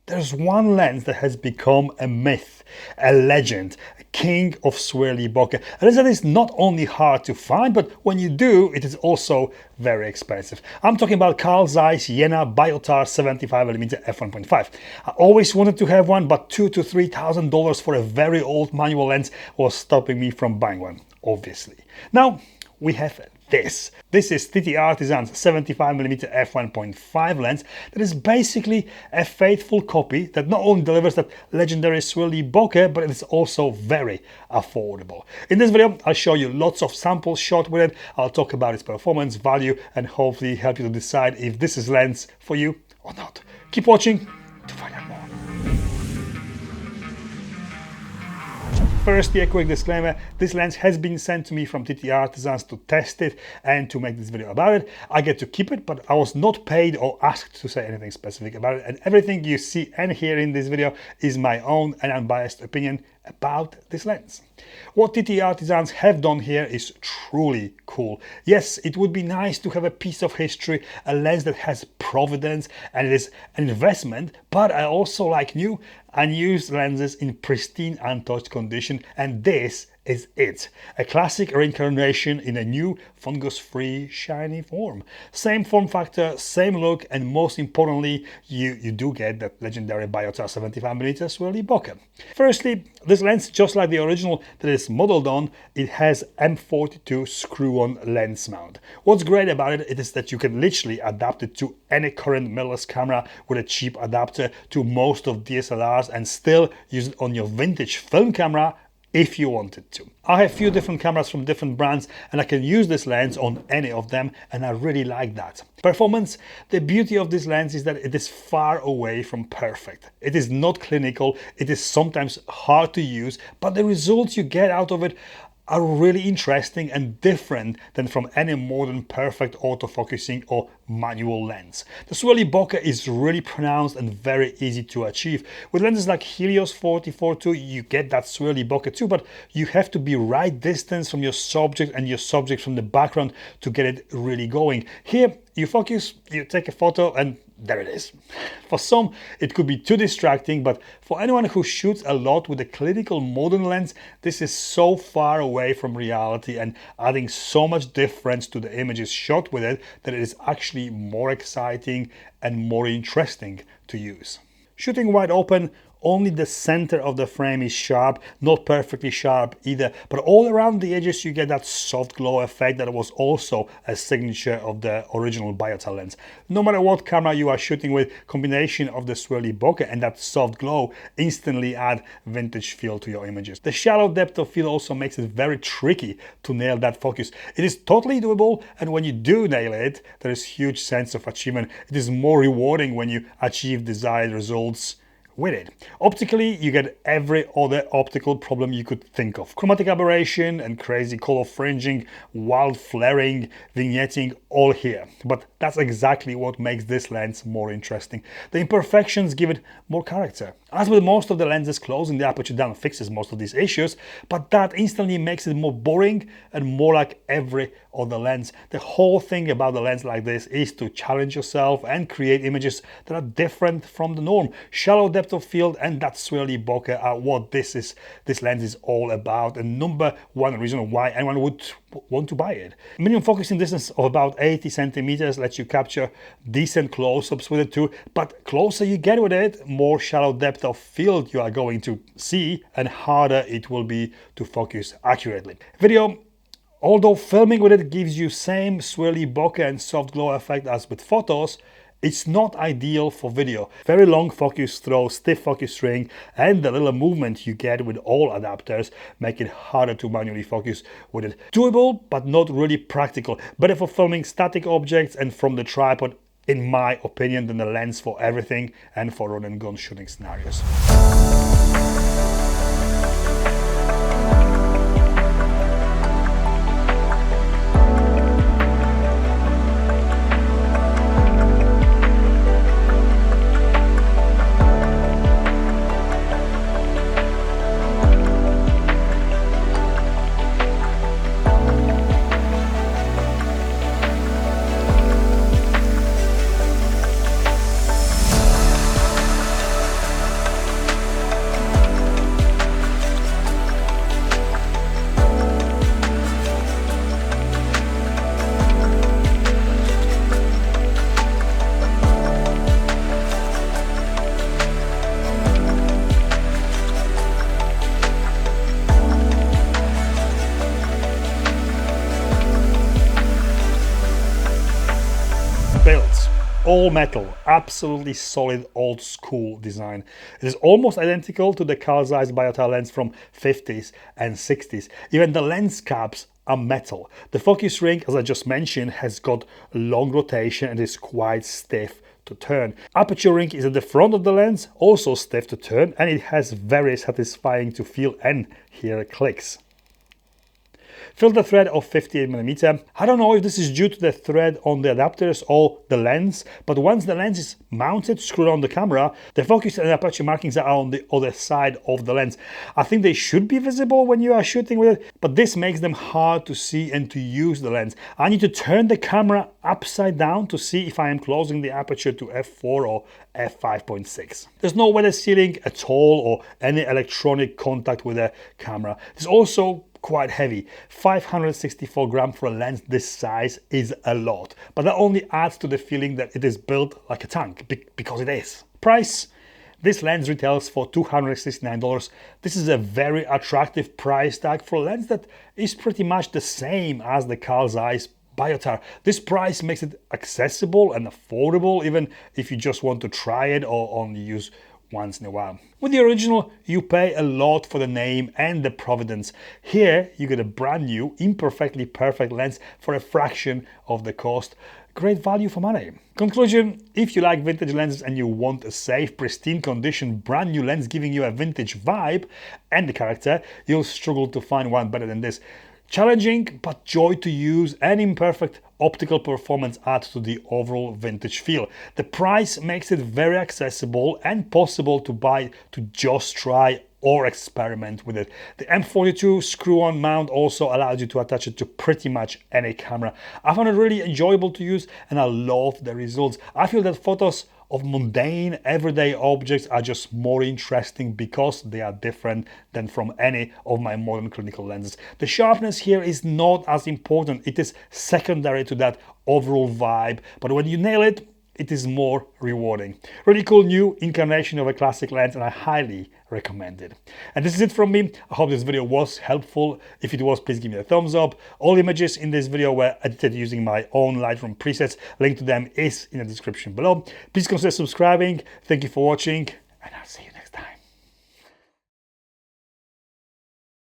There's one lens that has become a myth, a legend, a king of swirly bokeh. A lens that is not only hard to find, but when you do, it is also very expensive. I'm talking about Carl Zeiss Jena Biotar 75mm f1.5. I always wanted to have one, but $2,000 to $3,000 for a very old manual lens was stopping me from buying one, obviously. Now we have this. This is TTArtisans 75mm f1.5 lens that is basically a faithful copy that not only delivers that legendary swirly bokeh, but it is also very affordable. In this video, I'll show you lots of samples shot with it. I'll talk about its performance, value, and hopefully help you to decide if this is lens for you or not. Keep watching to find out more. Firstly, a quick disclaimer, this lens has been sent to me from TTArtisans to test it and to make this video about it. I get to keep it, but I was not paid or asked to say anything specific about it, and everything you see and hear in this video is my own and unbiased opinion about this lens. What TTArtisans have done here is truly cool. Yes, it would be nice to have a piece of history, a lens that has provenance, and it is an investment, but I also like new, unused lenses in pristine, untouched condition, and this is it. A classic reincarnation in a new, fungus-free, shiny form. Same form factor, same look, and most importantly, you do get that legendary Biotar 75mm swirly bokeh. Firstly, this lens, just like the original that is modeled on, it has M42 screw-on lens mount. What's great about it is that you can literally adapt it to any current mirrorless camera with a cheap adapter to most of DSLRs and still use it on your vintage film camera if you wanted to. I have a few different cameras from different brands and I can use this lens on any of them, and I really like that. Performance, the beauty of this lens is that it is far away from perfect. It is not clinical, it is sometimes hard to use, but the results you get out of it are really interesting and different than from any modern perfect autofocusing or manual lens. The swirly bokeh is really pronounced and very easy to achieve. With lenses like Helios 44-2, you get that swirly bokeh too, but you have to be right distance from your subject and your subject from the background to get it really going. Here, you focus, you take a photo, and there it is. For some, it could be too distracting, but for anyone who shoots a lot with a clinical modern lens, this is so far away from reality and adding so much difference to the images shot with it that it is actually more exciting and more interesting to use. Shooting wide open, only the center of the frame is sharp, not perfectly sharp either, but all around the edges you get that soft glow effect that was also a signature of the original Biotar lens. No matter what camera you are shooting with, combination of the swirly bokeh and that soft glow instantly add vintage feel to your images. The shallow depth of field also makes it very tricky to nail that focus. It is totally doable, and when you do nail it, there is huge sense of achievement. It is more rewarding when you achieve desired results with it. Optically, you get every other optical problem you could think of. Chromatic aberration and crazy color fringing, wild flaring, vignetting, all here. But that's exactly what makes this lens more interesting. The imperfections give it more character. As with most of the lenses, closing the aperture down fixes most of these issues, but that instantly makes it more boring and more like every other lens. The whole thing about the lens like this is to challenge yourself and create images that are different from the norm. Shallow depth of field and that swirly bokeh are what this lens is all about, and number one reason why anyone would want to buy it. Minimum focusing distance of about 80 centimeters lets you capture decent close-ups with it too, but closer you get with it, more shallow depth of field you are going to see and harder it will be to focus accurately. Video, although filming with it gives you same swirly bokeh and soft glow effect as with photos, it's not ideal for video. Very long focus throw, stiff focus ring, and the little movement you get with all adapters make it harder to manually focus with it. Doable, but not really practical. Better for filming static objects and from the tripod, in my opinion, than the lens for everything and for run and gun shooting scenarios. all metal, absolutely solid old school design. It is almost identical to the Carl Zeiss Biotar lens from 50s and 60s. Even the lens caps are metal. The focus ring, as I just mentioned, has got long rotation and is quite stiff to turn. Aperture ring is at the front of the lens, also stiff to turn, and it has very satisfying to feel and hear clicks. Filter thread of 58mm. I don't know if this is due to the thread on the adapters or the lens, but once the lens is mounted, screwed on the camera, the focus and aperture markings are on the other side of the lens. I think they should be visible when you are shooting with it, but this makes them hard to see and to use the lens. I need to turn the camera upside down to see if I am closing the aperture to f4 or f5.6. There's no weather sealing at all or any electronic contact with the camera. It's also quite heavy. 564 grams for a lens this size is a lot, but that only adds to the feeling that it is built like a tank, because it is. Price: this lens retails for $269. This is a very attractive price tag for a lens that is pretty much the same as the Carl Zeiss Biotar. This price makes it accessible and affordable, even if you just want to try it or only use once in a while. With the original, you pay a lot for the name and the provenance. Here, you get a brand new, imperfectly perfect lens for a fraction of the cost. Great value for money. Conclusion: if you like vintage lenses and you want a safe, pristine condition, brand new lens giving you a vintage vibe and the character, you'll struggle to find one better than this. Challenging but joy to use and imperfect optical performance add to the overall vintage feel. The price makes it very accessible and possible to buy to just try or experiment with it. The M42 screw-on mount also allows you to attach it to pretty much any camera. I found it really enjoyable to use and I love the results. I feel that photos of mundane everyday objects are just more interesting because they are different than from any of my modern clinical lenses. The sharpness here is not as important, it is secondary to that overall vibe, but when you nail it, it is more rewarding. Really cool new incarnation of a classic lens and I highly recommend it. And this is it from me. I hope this video was helpful. If it was, please give me a thumbs up. All images in this video were edited using my own Lightroom presets. Link to them is in the description below. Please consider subscribing. Thank you for watching.